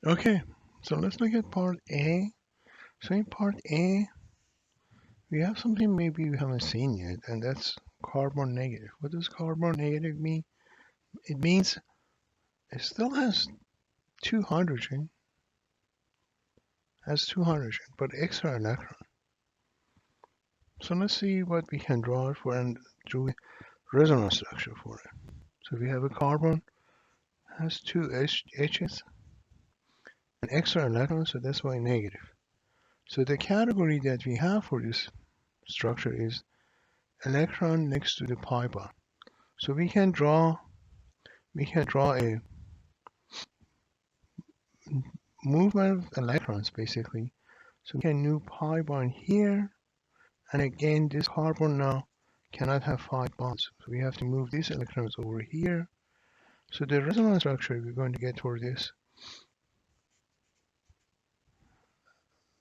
Okay, so let's look at part A. So in part A, we have something maybe we haven't seen yet, and that's carbon negative. What does carbon negative mean? It means it still has two hydrogen, but extra electron. So let's see what we can draw it for and do resonance structure for it. So we have a carbon has two H's, an extra electron, so that's why negative. So the category that we have for this structure is electron next to the pi bond. So we can draw a movement of electrons basically. So we can move pi bond here, and again this carbon now cannot have 5 bonds. So we have to move these electrons over here. So the resonance structure we're going to get for this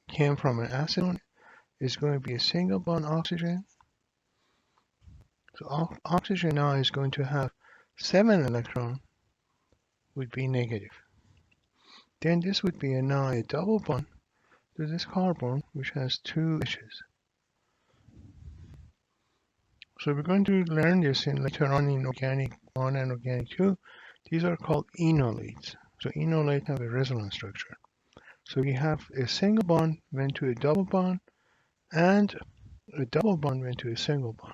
came from an acid. Is going to be a single bond oxygen. So oxygen now is going to have 7 electrons, would be negative. Then this would be now a double bond to this carbon, which has 2 H's. So we're going to learn this later on in organic 1 and organic 2. These are called enolates. So enolates have a resonance structure. So we have a single bond went to a double bond, and a double bond went to a single bond.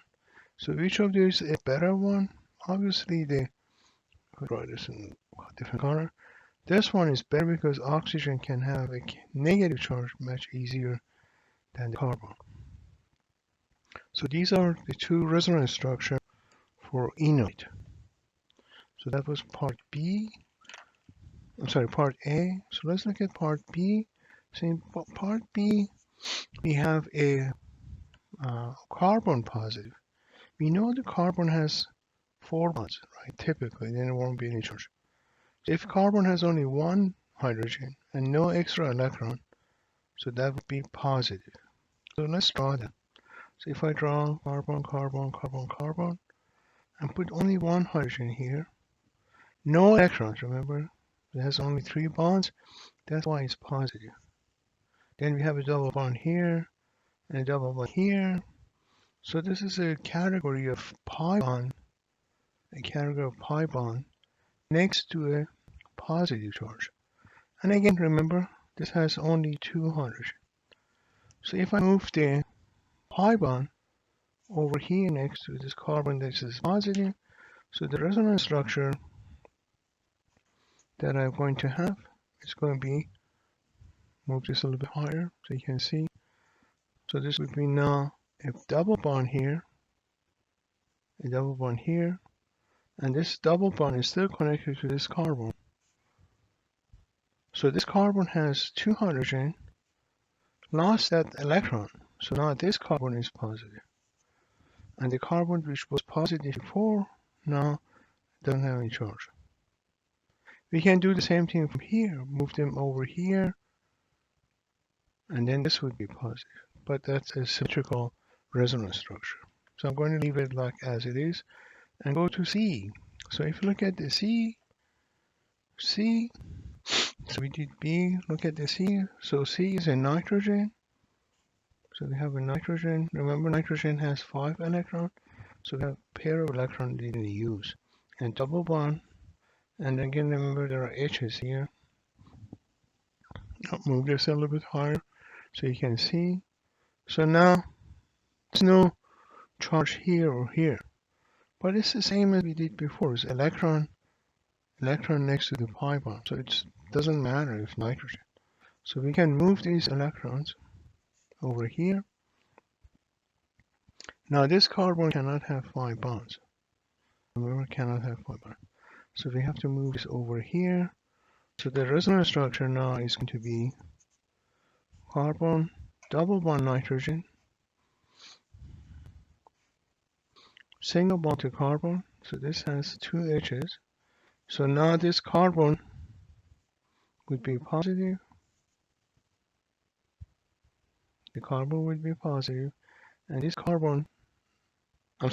So which of these is a better one? Obviously, I'll draw this in a different color. This one is better because oxygen can have a negative charge much easier than the carbon. So these are the two resonance structure for enolate. So that was part B. I'm sorry, part A. So let's look at part B. So in part B, we have a carbon positive. We know the carbon has 4 bonds, right? Typically, then there won't be any charge. So if carbon has only one hydrogen and no extra electron, so that would be positive. So let's draw that. So if I draw carbon, carbon, carbon, carbon, and put only one hydrogen here, no electrons, remember? It has only 3 bonds, that's why it's positive. Then we have a double bond here, and a double bond here. So this is a category of pi bond, next to a positive charge. And again, remember, this has only 2 hydrogen. So if I move the pi bond over here next to this carbon that is positive, so the resonance structure that I'm going to have is going to be, move this a little bit higher so you can see. So this would be now a double bond here, a double bond here, and this double bond is still connected to this carbon. So this carbon has 2 hydrogen, lost that electron, so now this carbon is positive. And the carbon which was positive before now doesn't have any charge. We can do the same thing from here, move them over here, and then this would be positive. But that's a symmetrical resonance structure. So I'm going to leave it like as it is and go to C. So if you look at the C, so we did B, look at the C. So C is a nitrogen. So we have a nitrogen. Remember, nitrogen has 5 electrons. So we have a pair of electrons we didn't use. And double bond. And again, remember there are H's here. I'll move this a little bit higher so you can see. So now there's no charge here or here. But it's the same as we did before. It's electron next to the pi bond. So it doesn't matter if nitrogen. So we can move these electrons over here. Now this carbon cannot have 5 bonds. Remember, cannot have 5 bonds. So we have to move this over here. So the resonance structure now is going to be carbon, double bond nitrogen, single bond to carbon. So this has 2 H's. So now this carbon would be positive. The carbon would be positive, and this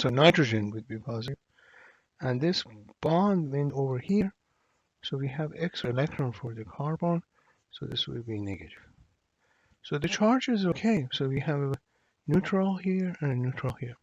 nitrogen would be positive, and this bond went over here. So we have extra electron for the carbon, So this will be negative. So the charge is okay. So we have a neutral here and a neutral here.